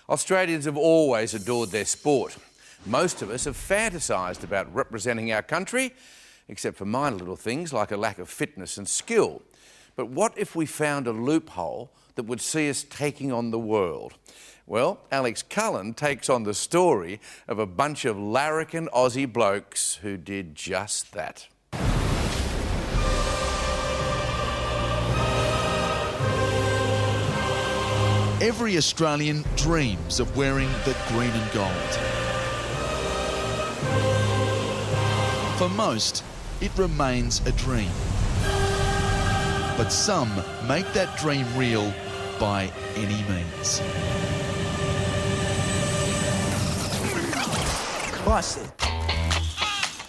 Australians have always adored their sport. Most of us have fantasised about representing our country, except for minor little things like a lack of fitness and skill. But what if we found a loophole that would see us taking on the world? Well, Alex Cullen takes on the story of a bunch of larrikin Aussie blokes who did just that. Every Australian dreams of wearing the green and gold. For most, it remains a dream. But some make that dream real by any means.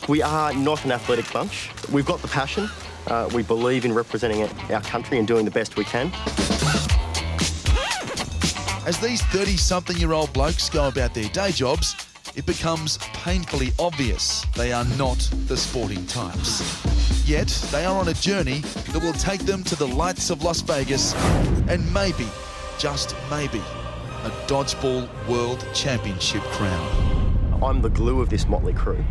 We are not an athletic bunch. We've got the passion. We believe in representing our country and doing the best we can. As these 30-something-year-old blokes go about their day jobs, it becomes painfully obvious they are not the sporting types. Yet they are on a journey that will take them to the lights of Las Vegas and maybe, just maybe, a Dodgeball World Championship crown. I'm the glue of this motley crew.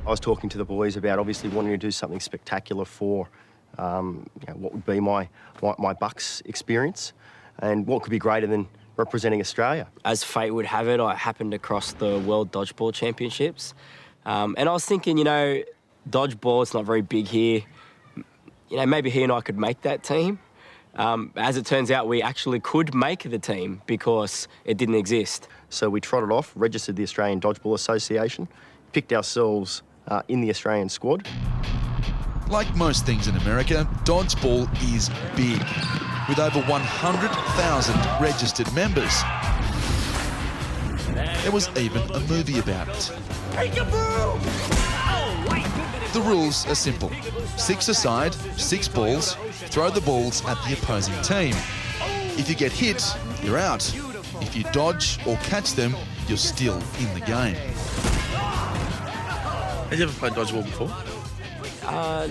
I was talking to the boys about obviously wanting to do something spectacular for what would be my Bucks experience, and what could be greater than representing Australia. As fate would have it, I happened across the World Dodgeball Championships. And I was thinking, dodgeball, it's not very big here. Maybe he and I could make that team. As it turns out, we actually could make the team because it didn't exist. So we trotted off, registered the Australian Dodgeball Association, picked ourselves in the Australian squad. Like most things in America, dodgeball is big, with over 100,000 registered members. There was even a movie about it. The rules are simple. 6 aside, 6 balls, throw the balls at the opposing team. If you get hit, you're out. If you dodge or catch them, you're still in the game. Have you ever played dodgeball before?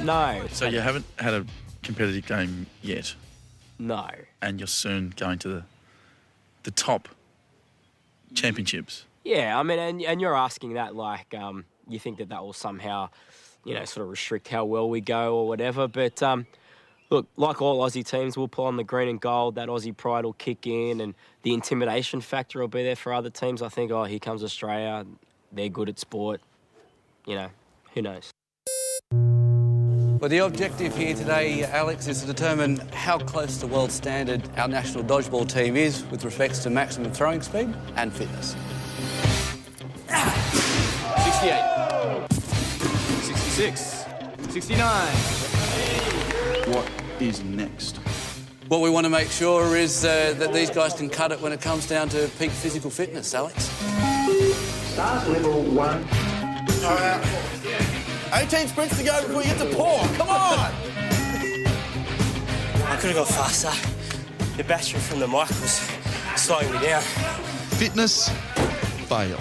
No. So you haven't had a competitive game yet? No. And you're soon going to the top championships? Yeah, I mean, and you're asking that like you think that will somehow, sort of restrict how well we go or whatever. But look, like all Aussie teams, we'll pull on the green and gold. That Aussie pride will kick in, and the intimidation factor will be there for other teams. I think, oh, here comes Australia. They're good at sport. Who knows? Well, the objective here today, Alex, is to determine how close to world standard our national dodgeball team is with respects to maximum throwing speed and fitness. 68. 66. 69. What is next? What we want to make sure is that these guys can cut it when it comes down to peak physical fitness, Alex. Start level 1. All right. 18 sprints to go before you hit the paw. Come on! I could have gone faster. The battery from the mic was slowing me down. Fitness, fail.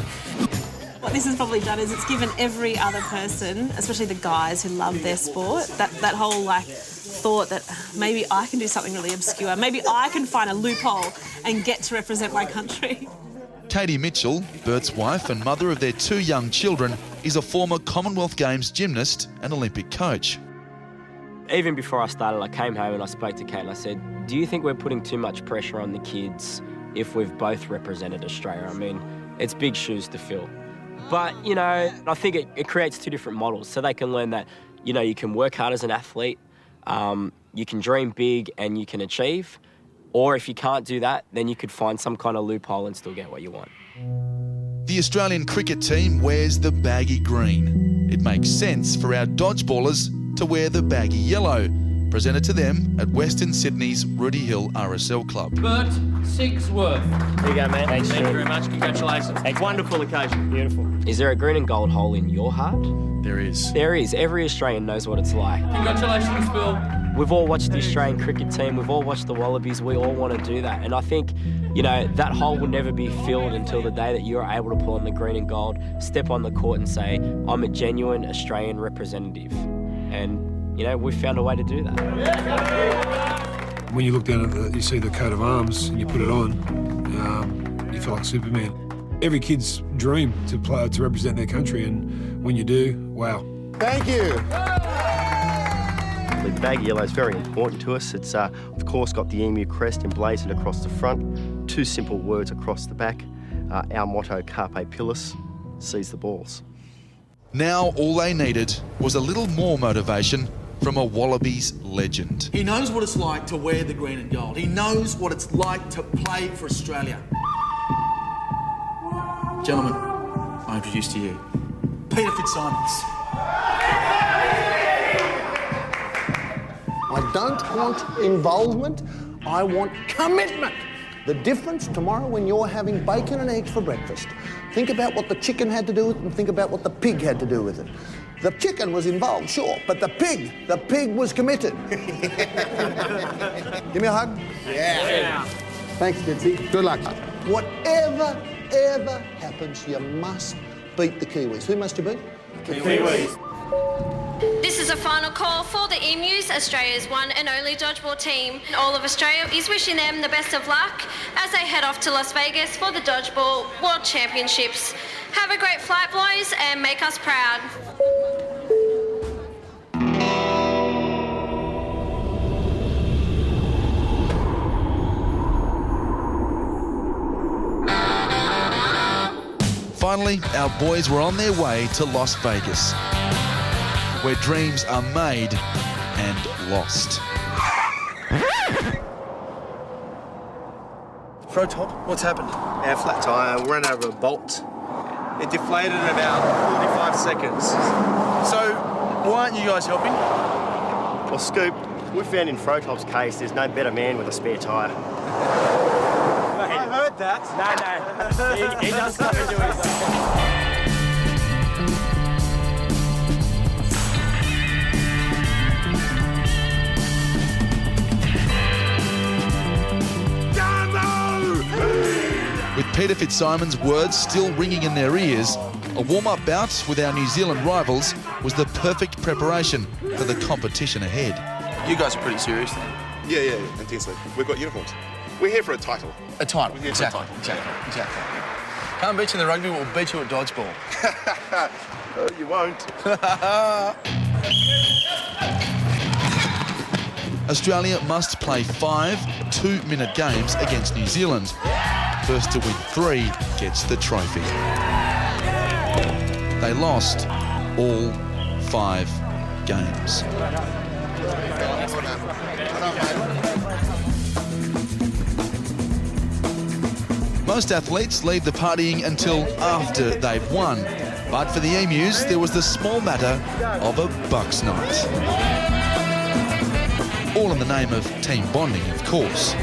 What this has probably done is it's given every other person, especially the guys who love their sport, that whole thought that maybe I can do something really obscure. Maybe I can find a loophole and get to represent my country. Katie Mitchell, Bert's wife and mother of their 2 young children, is a former Commonwealth Games gymnast and Olympic coach. Even before I started, I came home and I spoke to Kate and I said, do you think we're putting too much pressure on the kids if we've both represented Australia? I mean, it's big shoes to fill. But, I think it creates 2 different models. So they can learn that, you can work hard as an athlete, you can dream big and you can achieve. Or if you can't do that, then you could find some kind of loophole and still get what you want. The Australian cricket team wears the baggy green. It makes sense for our dodgeballers to wear the baggy yellow, presented to them at Western Sydney's Rooty Hill RSL Club. Bert Sigsworth. There you go, man. Thanks, Thank you very much. Congratulations. It's a wonderful occasion. Beautiful. Is there a green and gold hole in your heart? There is. There is. Every Australian knows what it's like. Congratulations, Phil. We've all watched the Australian cricket team. We've all watched the Wallabies. We all want to do that. And I think, that hole will never be filled until the day that you're able to pull on the green and gold, step on the court and say, I'm a genuine Australian representative. And, we've found a way to do that. When you look down at you see the coat of arms and you put it on, You feel like Superman. Every kid's dream to play, to represent their country, and when you do, wow. Thank you. The bag of yellow is very important to us. It's, of course, got the emu crest emblazoned across the front, 2 simple words across the back. Our motto, Carpe Pillis, seize the balls. Now all they needed was a little more motivation from a Wallabies legend. He knows what it's like to wear the green and gold. He knows what it's like to play for Australia. Gentlemen, I introduce to you Peter Fitzsimons. I don't want involvement, I want commitment. The difference tomorrow when you're having bacon and eggs for breakfast, think about what the chicken had to do with it and think about what the pig had to do with it. The chicken was involved, sure, but the pig was committed. Give me a hug. Yeah. Thanks, Ditsy. Good luck. Whatever ever happens, you must beat the Kiwis. Who must you beat? The Kiwis. This is a final call for the Emus, Australia's one and only dodgeball team. All of Australia is wishing them the best of luck as they head off to Las Vegas for the Dodgeball World Championships. Have a great flight, boys, and make us proud. Finally, our boys were on their way to Las Vegas, where dreams are made and lost. Pro top, what's happened? Our flat tyre ran over a bolt. It deflated in about 45 seconds. So, why aren't you guys helping? Well, Scoop, we found in Frotop's case there's no better man with a spare tyre. I heard that. No, he does come and do his own. With Peter Fitzsimons' words still ringing in their ears, a warm-up bout with our New Zealand rivals was the perfect preparation for the competition ahead. You guys are pretty serious then? Yeah, intensely. We've got uniforms. We're here for a title. A title, We're here for a title. Exactly. Can't beat you in the rugby, we'll beat you at dodgeball. Oh, you won't. Australia must play 5 two-minute games against New Zealand. First to win 3 gets the trophy. They lost all 5 games. Most athletes leave the partying until after they've won. But for the Emus, there was the small matter of a Bucks night. All in the name of team bonding, of course.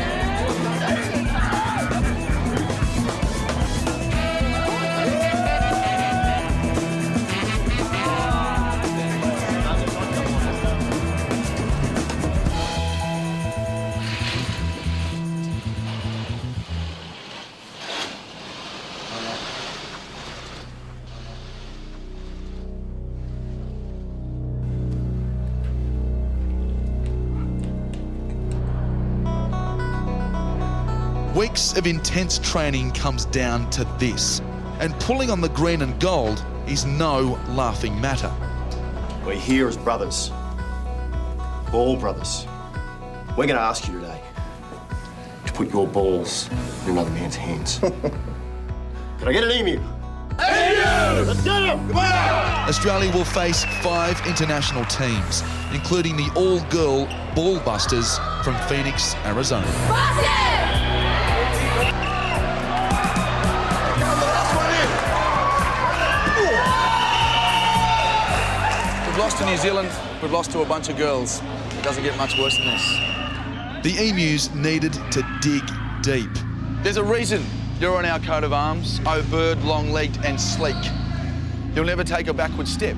Weeks of intense training comes down to this, and pulling on the green and gold is no laughing matter. We're here as brothers. All brothers. We're going to ask you today to put your balls in another man's hands. Can I get an emu? Emu! Let's get him! Come on! Australia will face 5 international teams, including the all-girl Ballbusters from Phoenix, Arizona. We've lost to New Zealand, we've lost to a bunch of girls. It doesn't get much worse than this. The Emus needed to dig deep. There's a reason you're on our coat of arms, O bird, long-legged and sleek. You'll never take a backward step,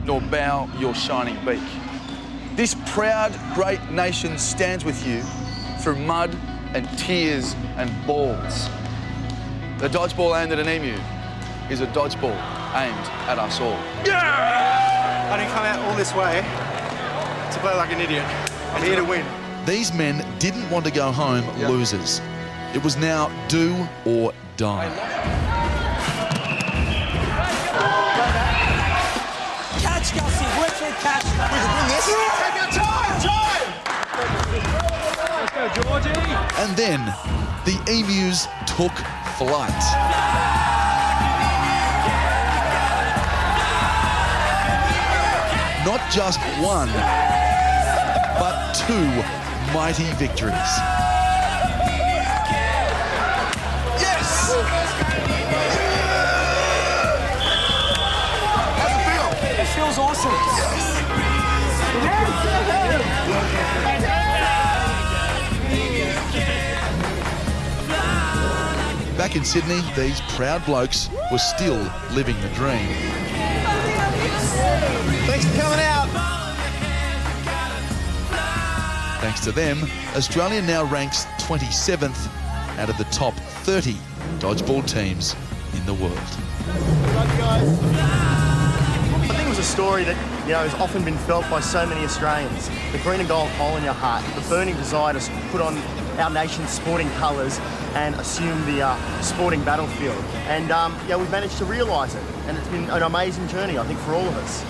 nor bow your shining beak. This proud, great nation stands with you through mud and tears and balls. The dodgeball aimed at an emu is a dodgeball aimed at us all. I didn't come out all this way to play like an idiot. I'm here to win. These men didn't want to go home losers. It was now do or die. Catch, Gussie. Work for the catch. We can win this. Take your time. Let's go, Georgie. And then the Emus took flight. Not just one, but two mighty victories. Yes! How's it feel? It feels awesome. Back in Sydney, these proud blokes were still living the dream. Thanks for coming out. Thanks to them, Australia now ranks 27th out of the top 30 dodgeball teams in the world. I think it was a story that has often been felt by so many Australians. The green and gold hole in your heart, the burning desire to put on our nation's sporting colours and assume the sporting battlefield. And we've managed to realise it, and it's been an amazing journey, I think, for all of us.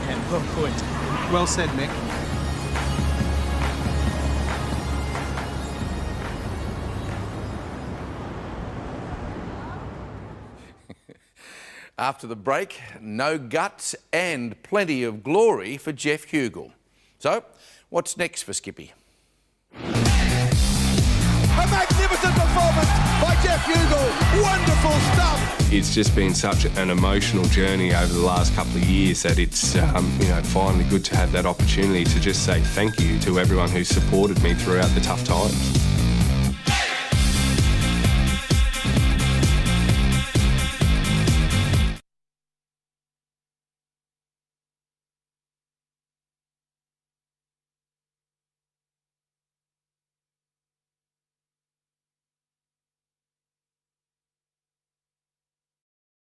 Yeah, well put. Well said, Mick. After the break, no guts and plenty of glory for Jeff Hugel. So, what's next for Skippy? A magnificent performance by Jeff Hugel. Wonderful stuff. It's just been such an emotional journey over the last couple of years that it's finally good to have that opportunity to just say thank you to everyone who supported me throughout the tough times.